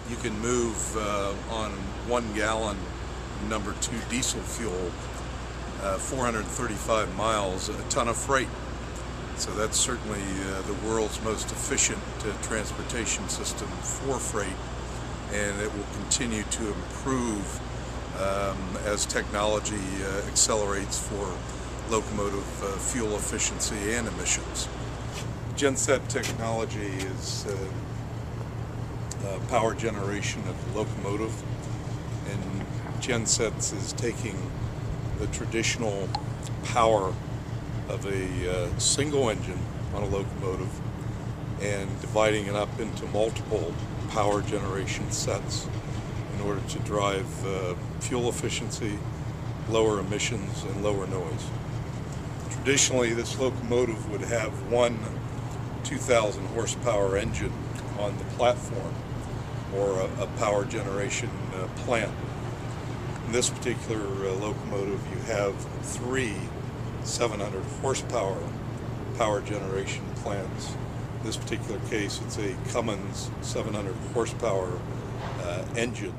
you can move on 1 gallon number 2 diesel fuel 435 miles, a ton of freight. So that's certainly the world's most efficient transportation system for freight, and it will continue to improve as technology accelerates for locomotive fuel efficiency and emissions. Genset technology is power generation of the locomotive, and Gensets is taking the traditional power of a single engine on a locomotive and dividing it up into multiple power generation sets in order to drive fuel efficiency, lower emissions, and lower noise. Traditionally, this locomotive would have one 2,000 horsepower engine on the platform, or a power generation plant. In this particular locomotive, you have 3 700 horsepower power generation plants. In this particular case, it's a Cummins 700 horsepower engine.